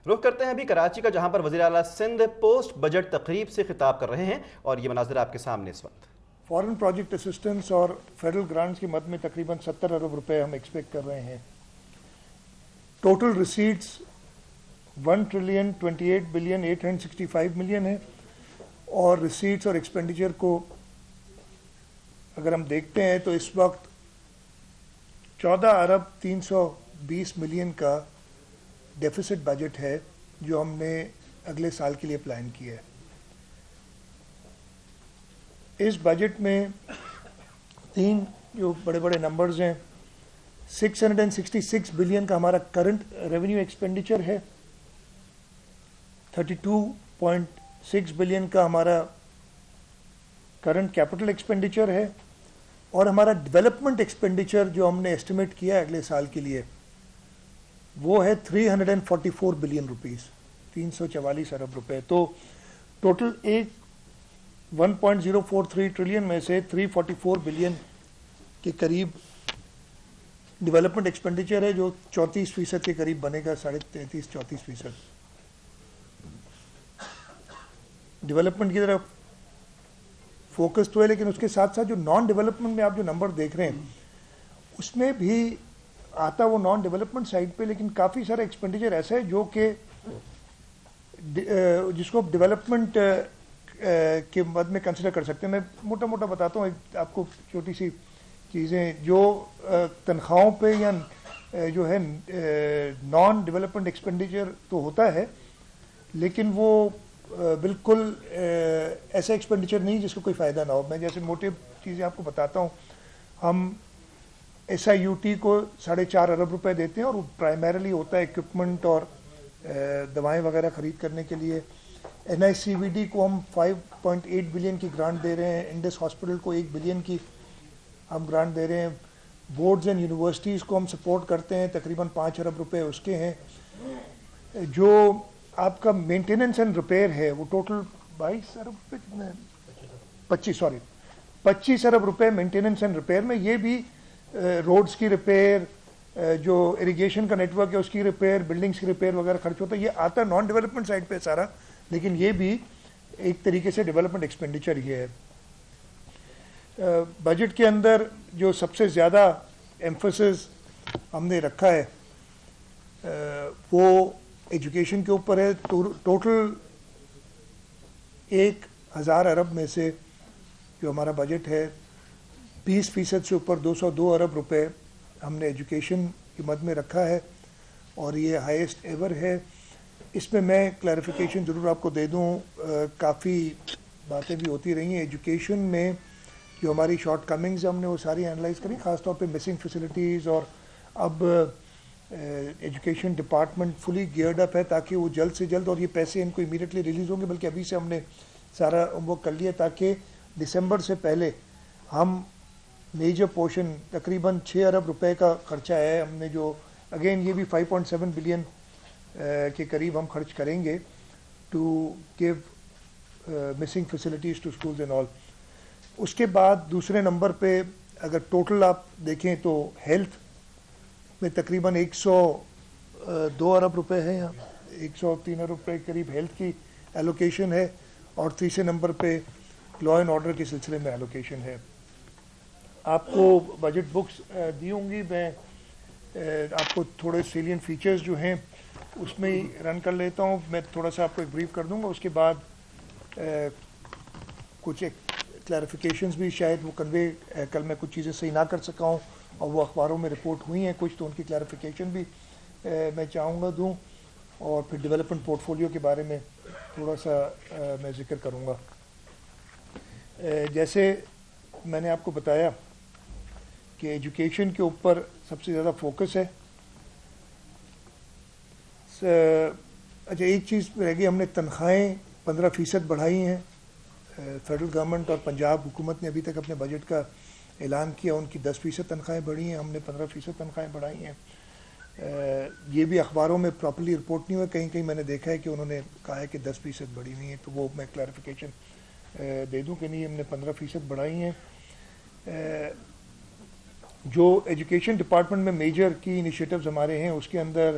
رخ کرتے ہیں ابھی کراچی کا، جہاں پر وزیر اعلیٰ سندھ پوسٹ بجٹ تقریب سے خطاب کر رہے ہیں اور یہ مناظر آپ کے سامنے اس وقت۔ فارن پروجیکٹ اسسٹنس اور فیڈرل گرانٹس کی مد میں تقریباً 70 ارب روپے ہم ایکسپیکٹ کر رہے ہیں۔ ٹوٹل ریسیٹس 1,028,865,000,000 ہے، اور ریسیٹس اور ایکسپینڈیچر کو اگر ہم دیکھتے ہیں تو اس وقت 14,320,000,000 کا ڈیفیسٹ بجٹ ہے جو ہم نے اگلے سال کے لیے پلان کیا ہے۔ اس بجٹ میں تین جو بڑے بڑے نمبرز ہیں، 666 بلین کا ہمارا کرنٹ ریونیو ایکسپینڈیچر ہے، 32.6 بلین کا ہمارا کرنٹ کیپٹل ایکسپینڈیچر ہے، اور ہمارا ڈیولپمنٹ ایکسپینڈیچر جو ہم نے ایسٹیمیٹ کیا ہے اگلے سال کے لیے وہ ہے 344 بلین روپیز، 344 ارب روپے۔ تو ٹوٹل 1.043 ٹریلین میں سے 344 بلین کے قریب ڈیولپمنٹ ایکسپینڈیچر ہے، جو 34% کے قریب بنے گا، 33-34%۔ ڈیولپمنٹ کی طرف فوکس تو ہے، لیکن اس کے ساتھ ساتھ جو نان ڈیولپمنٹ میں آپ جو نمبر دیکھ رہے ہیں اس میں بھی آتا وہ نان ڈیولپمنٹ سائڈ پہ، لیکن کافی سارا ایکسپینڈیچر ایسا ہے جو کہ جس کو ڈیولپمنٹ کے مد میں کنسیڈر کر سکتے ہیں۔ میں موٹا موٹا بتاتا ہوں آپ کو چھوٹی سی چیزیں، جو تنخواہوں پہ یا جو ہے نان ڈیولپمنٹ ایکسپینڈیچر تو ہوتا ہے، لیکن وہ بالکل ایسا ایکسپینڈیچر نہیں جس کو کوئی فائدہ نہ ہو۔ میں جیسے موٹے چیزیں آپ کو بتاتا ہوں، ہم ایس آئی یو ٹی کو 4.5 ارب روپے دیتے ہیں، اور وہ پرائمریلی ہوتا ہے اکوپمنٹ اور دوائیں وغیرہ خرید کرنے کے لیے۔ این آئی سی وی ڈی کو ہم 5.8 بلین کی گرانٹ دے رہے ہیں، انڈس ہاسپٹل کو 1 بلین کی ہم گرانٹ دے رہے ہیں، بورڈز اینڈ یونیورسٹیز کو ہم سپورٹ کرتے ہیں، تقریباً 5 ارب روپے اس کے ہیں۔ جو آپ کا مینٹیننس اینڈ ریپیئر ہے وہ ٹوٹل 22 ارب روپے کتنا ہے، 25 ارب روپے مینٹیننس اینڈ ریپیئر میں۔ یہ بھی روڈز کی ریپیئر، جو اریگیشن کا نیٹ ورک ہے اس کی ریپیئر، بلڈنگس کی ریپیئر وغیرہ خرچ ہوتا ہے، یہ آتا ہے نان ڈیولپمنٹ سائڈ پہ سارا، لیکن یہ بھی ایک طریقے سے ڈیولپمنٹ ایکسپینڈیچر ہی ہے۔ بجٹ کے اندر جو سب سے زیادہ ایمفسس ہم نے رکھا ہے وہ ایجوکیشن کے اوپر ہے۔ ٹوٹل 1,000 ارب میں سے جو ہمارا بجٹ ہے 20% سے اوپر 202 ارب روپے ہم نے ایجوکیشن کی مد میں رکھا ہے، اور یہ ہائیسٹ ایور ہے۔ اس میں میں کلیریفیکیشن ضرور آپ کو دے دوں، کافی باتیں بھی ہوتی رہی ہیں ایجوکیشن میں، جو ہماری شارٹ کمنگز ہم نے وہ ساری انالائز کری، خاص طور پہ مسنگ فیسلٹیز، اور اب ایجوکیشن ڈپارٹمنٹ فلی گیئرڈ اپ ہے تاکہ وہ جلد سے جلد، اور یہ پیسے ان کو امیڈیٹلی ریلیز ہوں گے، بلکہ ابھی سے ہم نے سارا وہ کر لیا تاکہ دسمبر سے پہلے ہم میجر پورشن تقریباً 6 ارب روپے کا خرچہ ہے ہم نے، جو اگین یہ بھی 5.7 بلین کے قریب ہم خرچ کریں گے to give missing facilities to schools and all. اس کے بعد دوسرے نمبر پہ اگر ٹوٹل آپ دیکھیں تو ہیلتھ میں تقریباً 102 ارب روپے ہے، یا 103 ارب روپے کے قریب ہیلتھ کی ایلوکیشن ہے، اور تیسرے نمبر پہ لا اینڈ آرڈر کے سلسلے میں ایلوکیشن ہے۔ آپ کو بجٹ بکس دی ہوں گی، میں آپ کو تھوڑے سیلین فیچرز جو ہیں اس میں ہی رن کر لیتا ہوں۔ میں تھوڑا سا آپ کو ایک بریف کر دوں گا، اس کے بعد کچھ کلیریفیکیشنز بھی شاید وہ کنوے کل میں کچھ چیزیں صحیح نہ کر سکا ہوں، اور وہ اخباروں میں رپورٹ ہوئی ہیں کچھ، تو ان کی کلیریفیکیشن بھی میں چاہوں گا دوں، اور پھر ڈیولپمنٹ پورٹ فولیو کے بارے میں تھوڑا سا میں ذکر کروں گا۔ جیسے میں نے آپ کو بتایا کہ ایجوکیشن کے اوپر سب سے زیادہ فوکس ہے۔ اچھا، ایک چیز رہ گئی، ہم نے تنخواہیں 15% بڑھائی ہیں۔ فیڈرل گورنمنٹ اور پنجاب حکومت نے ابھی تک اپنے بجٹ کا اعلان کیا، ان کی 10% تنخواہیں بڑھی ہیں، ہم نے 15% تنخواہیں بڑھائی ہیں۔ یہ بھی اخباروں میں پراپرلی رپورٹ نہیں ہوا، کہیں کہیں میں نے دیکھا ہے کہ انہوں نے کہا ہے کہ 10% بڑھی ہوئی ہیں، تو وہ میں کلیریفیکیشن دے دوں کہ نہیں، ہم نے 15% بڑھائی ہیں۔ جو ایجوکیشن ڈپارٹمنٹ میں میجر کی انیشیٹوز ہمارے ہیں، اس کے اندر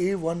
A1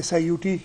SIUT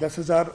10,000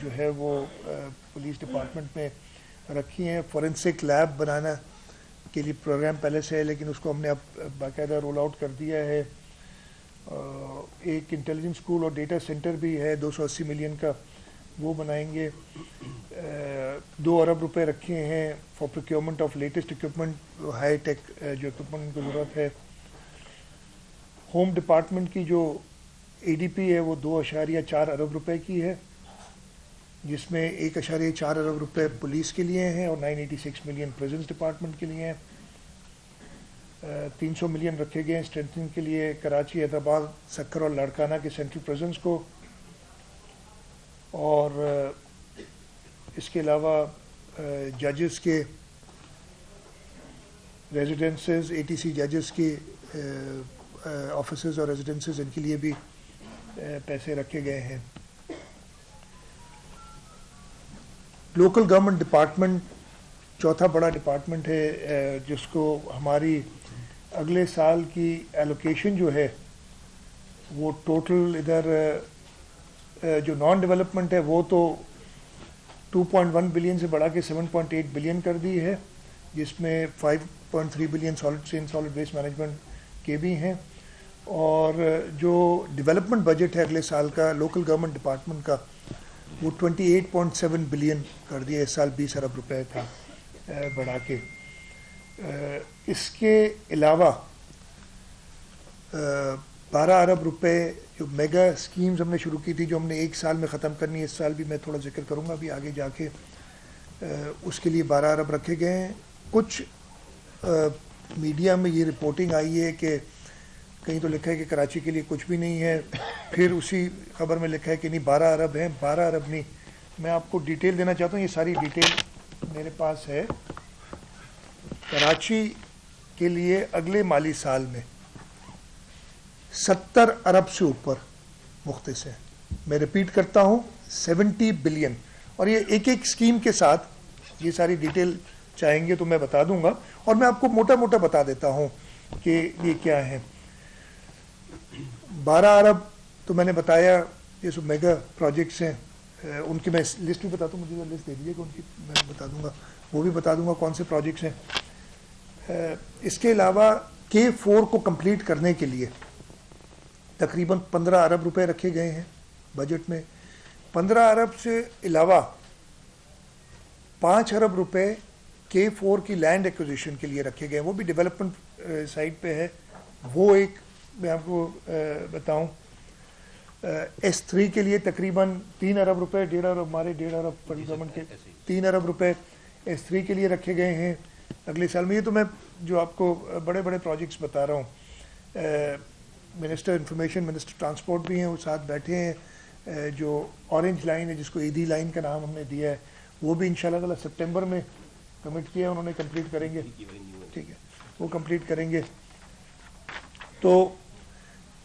جو ہے وہ پولیس ڈپارٹمنٹ میں رکھی ہیں. فورنسک لیب بنانا کے لیے پروگرام پہلے سے ہے لیکن اس کو ہم نے اب باقاعدہ رول آؤٹ کر دیا ہے. ایک انٹیلیجنس اسکول اور ڈیٹا سینٹر بھی ہے 280 ملین کا, وہ بنائیں گے. 2 ارب روپے رکھے ہیں for procurement of latest equipment, high tech جو اکوپمنٹ کی ضرورت ہے. ہوم ڈپارٹمنٹ کی جو اے ڈی پی ہے وہ 2.4 ارب روپے کی ہے, جس میں 1.4 ارب روپے پولیس کے لیے ہیں اور 986 ملین پریزنس ڈپارٹمنٹ کے لیے ہیں. 300 ملین رکھے گئے ہیں اسٹرینتھنگ کے لیے کراچی, حیدرآباد, سکھر اور لاڑکانہ کے سینٹرل پریزنس کو. اور اس کے علاوہ ججز کے ریزیڈنسز, اے ٹی سی ججز کی آفیسز اور ریزیڈنسز, ان کے لیے بھی پیسے رکھے گئے ہیں. لوکل گورنمنٹ ڈپارٹمنٹ چوتھا بڑا ڈپارٹمنٹ ہے جس کو ہماری اگلے سال کی ایلوکیشن جو ہے وہ ٹوٹل ادھر جو نان ڈیولپمنٹ ہے وہ تو 2.1 بلین سے بڑھا کے 7.8 بلین کر دی ہے, جس میں 5.3 بلین سالڈ ویسٹ مینجمنٹ کے بھی ہیں. اور جو ڈیولپمنٹ بجٹ ہے اگلے سال کا لوکل گورنمنٹ ڈپارٹمنٹ کا وہ 28.7 بلین کر دیا. اس سال 20 ارب روپے تھا بڑھا کے. اس کے علاوہ 12 ارب روپے جو میگا اسکیمز ہم نے شروع کی تھی جو ہم نے ایک سال میں ختم کرنی ہے, اس سال بھی میں تھوڑا ذکر کروں گا ابھی آگے جا کے, اس کے لیے 12 ارب رکھے گئے ہیں. کچھ میڈیا میں یہ رپورٹنگ آئی ہے کہ کہیں تو لکھا ہے کہ کراچی کے لیے کچھ بھی نہیں ہے, پھر اسی خبر میں لکھا ہے کہ نہیں 12 ارب ہیں. 12 ارب نہیں, میں آپ کو ڈیٹیل دینا چاہتا ہوں, یہ ساری ڈیٹیل میرے پاس ہے. کراچی کے لیے اگلے مالی سال میں 70 ارب سے اوپر مختص ہے. میں ریپیٹ کرتا ہوں 70 بلین, اور یہ ایک ایک اسکیم کے ساتھ یہ ساری ڈیٹیل چاہیں گے تو میں بتا دوں گا, اور میں آپ کو موٹا موٹا بتا دیتا ہوں کہ یہ کیا ہے. 12 ارب تو میں نے بتایا یہ سب میگا پروجیکٹس ہیں, ان کی میں لسٹ بھی بتاتا ہوں, مجھے لسٹ دے دیجیے کہ ان کی میں بتا دوں گا, وہ بھی بتا دوں گا کون سے پروجیکٹس ہیں. اس کے علاوہ K4 کو کمپلیٹ کرنے کے لیے تقریباً 15 ارب روپے رکھے گئے ہیں بجٹ میں. 15 ارب سے علاوہ 5 ارب روپے K4 کی لینڈ ایکوزیشن کے لیے رکھے گئے ہیں, وہ بھی ڈیولپمنٹ سائٹ پہ ہے. وہ ایک میں آپ کو بتاؤں, S3 کے لیے تقریباً 3 ارب روپے, 1.5 ارب ہمارے 1.5 ارب گورنمنٹ کے 3 ارب روپے S3 کے لیے رکھے گئے ہیں اگلے سال میں. یہ تو میں جو آپ کو بڑے بڑے پروجیکٹس بتا رہا ہوں. منسٹر انفارمیشن, منسٹر ٹرانسپورٹ بھی ہیں, وہ ساتھ بیٹھے ہیں. جو اورنج لائن ہے جس کو ایدھی لائن کا نام ہم نے دیا ہے, وہ بھی انشاءاللہ تعالی سپٹمبر میں کمٹ کیا انہوں نے, کمپلیٹ کریں گے. ٹھیک ہے, وہ کمپلیٹ کریں گے. تو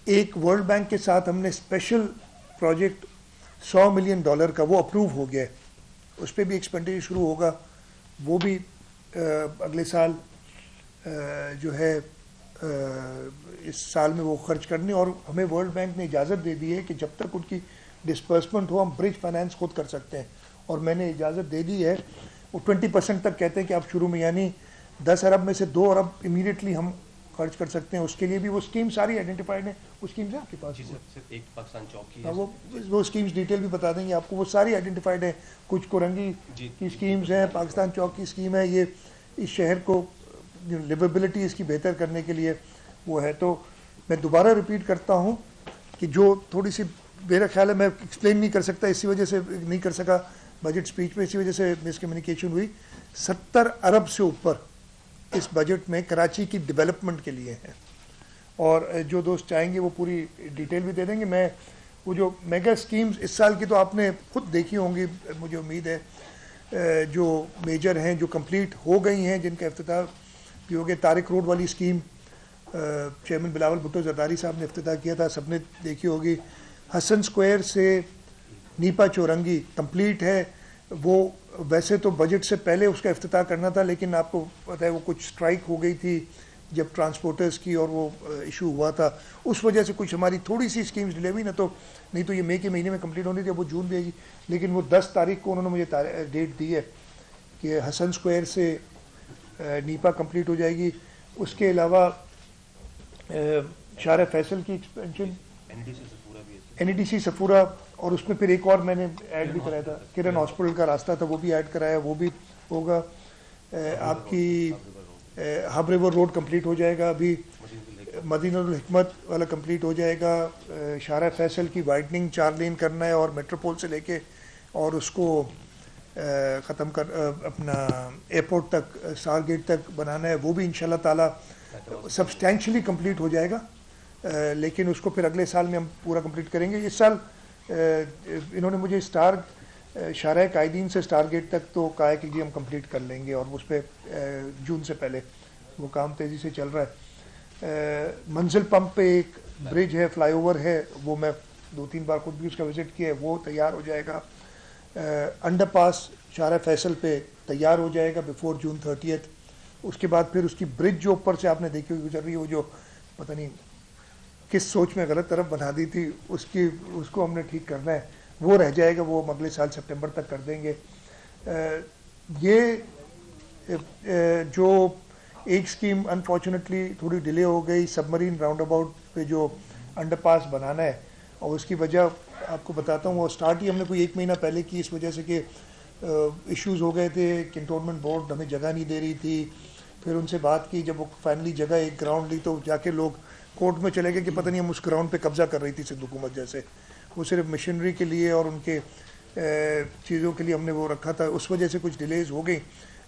ایک ورلڈ بینک کے ساتھ ہم نے اسپیشل پروجیکٹ $100 ملین کا وہ اپروو ہو گیا ہے, اس پہ بھی ایکسپینڈیچر شروع ہوگا. وہ بھی اگلے سال جو ہے اس سال میں وہ خرچ کرنے, اور ہمیں ورلڈ بینک نے اجازت دے دی ہے کہ جب تک ان کی ڈسپرسمنٹ ہو ہم برج فائنانس خود کر سکتے ہیں, اور میں نے اجازت دے دی ہے. وہ 20% تک کہتے ہیں کہ آپ شروع میں, یعنی 10 ارب میں سے 2 ارب امیڈیٹلی ہم خرچ کر سکتے ہیں. اس کے لیے بھی وہ اسکیم ساری آئیڈینٹیفائڈ ہیں. وہ اسکیمز ہیں آپ کے پاس, ایک پاکستان چوک کی, وہ اسکیمز ڈیٹیل بھی بتا دیں گے آپ کو, وہ ساری آئیڈینٹیفائڈ ہیں. کچھ کورنگی کی اسکیمز ہیں, پاکستان چوک کی اسکیم ہے, یہ اس شہر کو لیویبلٹی اس کی بہتر کرنے کے لیے وہ ہے. تو میں دوبارہ ریپیٹ کرتا ہوں کہ جو تھوڑی سی میرا خیال ہے میں ایکسپلین نہیں کر سکتا, اسی وجہ سے نہیں کر سکا بجٹ اسپیچ میں, اسی وجہ سے مس کمیونیکیشن ہوئی. 70 ارب سے اوپر اس بجٹ میں کراچی کی ڈیولپمنٹ کے لیے ہیں, اور جو دوست چاہیں گے وہ پوری ڈیٹیل بھی دے دیں گے. میں وہ جو میگا اسکیمز اس سال کی تو آپ نے خود دیکھی ہوں گی, مجھے امید ہے, جو میجر ہیں جو کمپلیٹ ہو گئی ہیں, جن کا افتتاح بھی ہو گیا. طارق روڈ والی اسکیم چیئرمین بلاول بھٹو زرداری صاحب نے افتتاح کیا تھا, سب نے دیکھی ہوگی. حسن اسکوائر سے نیپا چورنگی کمپلیٹ ہے. وہ ویسے تو بجٹ سے پہلے اس کا افتتاح کرنا تھا, لیکن آپ کو پتہ ہے وہ کچھ اسٹرائک ہو گئی تھی, جب ٹرانسپورٹرز کی اور وہ ایشو ہوا تھا اس وجہ سے کچھ ہماری تھوڑی سی اسکیمز ڈیلے ہوئی نا، تو نہیں تو یہ مئی کے مہینے میں کمپلیٹ ہونی تھی، اب وہ جون بھی آئے گی. لیکن وہ 10 تاریخ کو انہوں نے مجھے ڈیٹ دی ہے کہ حسن اسکوائر سے نیپا کمپلیٹ ہو جائے گی. اس کے علاوہ شارع فیصل کی ایکسپینشن این ای ڈی سی صفورہ، اور اس میں پھر ایک اور میں نے ایڈ بھی کرایا تھا، کرن ہاسپٹل کا راستہ تھا وہ بھی ایڈ کرایا، وہ بھی ہوگا. آپ کی ہب ریور روڈ کمپلیٹ ہو جائے گا، ابھی مدینہ الحکمت والا کمپلیٹ ہو جائے گا. شارع فیصل کی وائڈننگ 4 لین کرنا ہے اور میٹروپول سے لے کے اور اس کو ختم کر اپنا ایئرپورٹ تک اسٹار گیٹ تک بنانا ہے، وہ بھی انشاءاللہ تعالی سبسٹینشلی کمپلیٹ ہو جائے گا. لیکن اس کو پھر اگلے سال میں ہم پورا کمپلیٹ کریں گے. اس سال انہوں نے مجھے شارع قائدین سے اسٹار گیٹ تک تو کہا ہے کہ جی ہم کمپلیٹ کر لیں گے، اور اس پہ جون سے پہلے وہ کام تیزی سے چل رہا ہے. منزل پمپ پہ ایک برج ہے، فلائی اوور ہے، وہ میں 2-3 بار خود بھی اس کا وزٹ کیا ہے، وہ تیار ہو جائے گا. انڈر پاس شارع فیصل پہ تیار ہو جائے گا بیفور جون 30. اس کے بعد پھر اس کی برج جو اوپر سے آپ نے دیکھی ہوئی گزر رہی ہے، وہ جو پتہ نہیں کس سوچ میں غلط طرف بنا دی تھی، اس کو ہم نے ٹھیک کرنا ہے، وہ رہ جائے گا، وہ ہم اگلے سال سپٹمبر تک کر دیں گے. یہ جو ایک اسکیم انفارچونیٹلی تھوڑی ڈیلے ہو گئی، سب مرین راؤنڈ اباؤٹ پہ جو انڈر پاس بنانا ہے، اور اس کی وجہ آپ کو بتاتا ہوں، وہ اسٹارٹ ہی ہم نے کوئی 1 مہینہ پہلے کی، اس وجہ سے کہ ایشوز ہو گئے تھے. کنٹونمنٹ بورڈ ہمیں جگہ نہیں دے رہی تھی، پھر ان سے بات کی، جب وہ فائنلی جگہ ایک گراؤنڈ لی تو جا کے لوگ کورٹ میں چلے گئے کہ پتہ نہیں ہم اس گراؤنڈ پہ قبضہ کر رہی تھی سندھ حکومت جیسے. وہ صرف مشینری کے لیے اور ان کے چیزوں کے لیے ہم نے وہ رکھا تھا، اس وجہ سے کچھ ڈیلیز ہو گئی،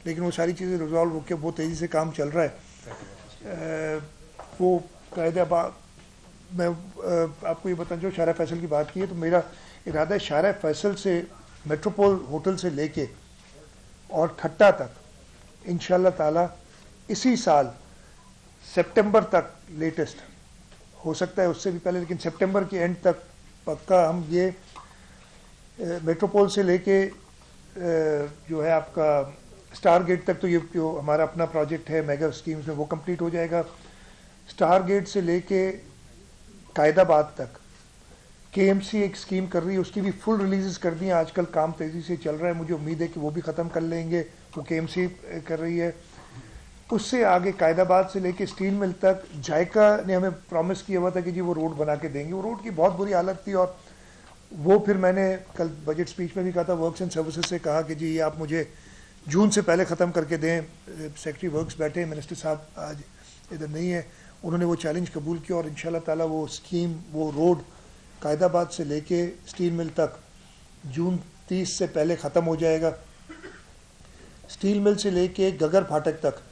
لیکن وہ ساری چیزیں ریزالو ہو کے بہت تیزی سے کام چل رہا ہے. وہ قاعدہ میں آپ کو یہ بتاؤں، جو شارع فیصل کی بات کی ہے، تو میرا ارادہ ہے شارع فیصل سے میٹروپول ہوٹل سے لے کے اور ٹھٹا تک انشاءاللہ تعالی اسی سال سپٹمبر تک لیٹسٹ، ہو سکتا ہے اس سے بھی پہلے، لیکن سپٹمبر کے اینڈ تک پکا ہم یہ میٹروپول سے لے کے جو ہے آپ کا اسٹار گیٹ تک، تو یہ جو ہمارا اپنا پروجیکٹ ہے میگا اسکیمز میں، وہ کمپلیٹ ہو جائے گا. اسٹار گیٹ سے لے کے قائد آباد تک کے ایم سی ایک اسکیم کر رہی ہے، اس کی بھی فل ریلیزز کر دی ہیں، آج کل کام تیزی سے چل رہا ہے، مجھے امید ہے کہ وہ بھی ختم کر لیں گے، وہ کے ایم سی کر رہی ہے. اس سے آگے قائد آباد سے لے کے اسٹیل مل تک جائکا نے ہمیں پرومس کیا ہوا تھا کہ جی وہ روڈ بنا کے دیں گے. وہ روڈ کی بہت بری حالت تھی، اور وہ پھر میں نے کل بجٹ اسپیچ میں بھی کہا تھا، ورکس اینڈ سروسز سے کہا کہ جی آپ مجھے جون سے پہلے ختم کر کے دیں. سیکرٹری ورکس بیٹھے ہیں، منسٹر صاحب آج ادھر نہیں ہے، انہوں نے وہ چیلنج قبول کیا، اور انشاءاللہ تعالی وہ اسکیم، وہ روڈ قائد آباد سے لے کے اسٹیل مل تک جون 30 سے پہلے ختم ہو جائے گا. اسٹیل مل سے لے کے گگر پھاٹک تک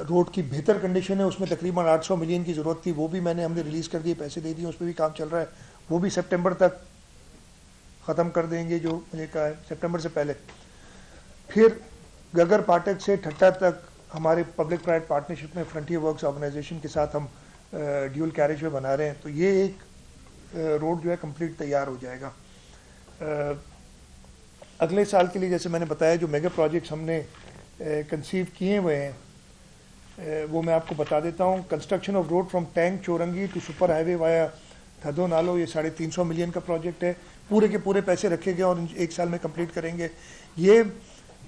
روڈ کی بہتر کنڈیشن ہے، اس میں تقریباً 800 ملین کی ضرورت تھی، وہ بھی ہم نے ریلیز کر دیے، پیسے دے دیے، اس پہ بھی کام چل رہا ہے، وہ بھی سپٹمبر تک ختم کر دیں گے، جو میں نے کہا ہے سپٹمبر سے پہلے. پھر گگر پھاٹک سے ٹھٹا تک ہمارے پبلک پرائیویٹ پارٹنرشپ میں فرنٹیئر ورکس آرگنائزیشن کے ساتھ ہم ڈیول کیریج میں بنا رہے ہیں، تو یہ ایک روڈ جو ہے کمپلیٹ تیار ہو جائے گا. اگلے سال کے لیے جیسے میں نے بتایا، جو میگا پروجیکٹس ہم نے کنسیو کیے ہوئے ہیں وہ میں آپ کو بتا دیتا ہوں. Construction of road from tank Chowrangi to super highway via Thado Nalo, یہ 350 ملین کا پروجیکٹ ہے، پورے کے پورے پیسے رکھے گئے اور 1 سال میں کمپلیٹ کریں گے. یہ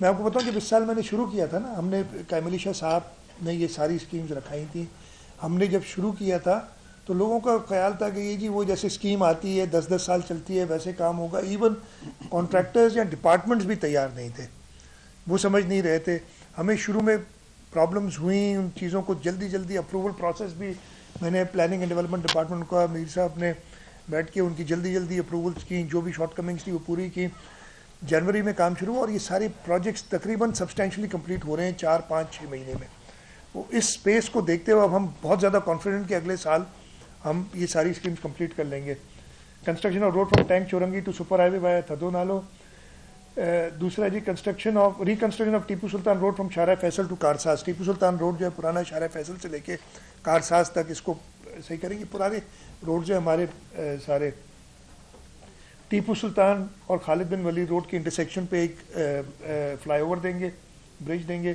میں آپ کو بتاؤں کہ اس سال میں نے شروع کیا تھا نا، ہم نے کیملی شاہ صاحب نے یہ ساری اسکیمز رکھائی تھیں. ہم نے جب شروع کیا تھا تو لوگوں کا خیال تھا کہ یہ جی وہ جیسے اسکیم آتی ہے 10 سال چلتی ہے ویسے کام ہوگا. ایون کانٹریکٹرز یا ڈپارٹمنٹس بھی تیار نہیں تھے، وہ سمجھ نہیں رہے تھے. ہمیں شروع میں پرابلمز ہوئیں، ان چیزوں کو جلدی اپروول پروسیس بھی میں نے پلاننگ اینڈ ڈیولپمنٹ ڈپارٹمنٹ کا میر صاحب نے بیٹھ کے ان کی جلدی اپروولس کی، جو بھی شارٹ کمنگس تھی وہ پوری کی. جنوری میں کام شروع ہوا اور یہ سارے پروجیکٹس تقریباً سبسٹینشلی کمپلیٹ ہو رہے ہیں 4 5 6 مہینے میں. وہ اس اسپیس کو دیکھتے ہوئے اب ہم بہت زیادہ کانفیڈنٹ کہ اگلے سال ہم یہ ساری اسکیمز کمپلیٹ کر لیں گے. Construction of road from tank Chowrangi to super highway via Thado Nalo. دوسرا جی reconstruction of Tipu Sultan road from Shahrah Faisal to Karsaz. Tipu Sultan road جو ہے پرانا شارع فیصل سے لے کے کارساز تک، اس کو صحیح کریں گے. پرانے روڈ جو ہمارے سارے ٹیپو سلطان اور خالد بن ولید روڈ کے انٹرسیکشن پہ ایک فلائی اوور دیں گے، برج دیں گے.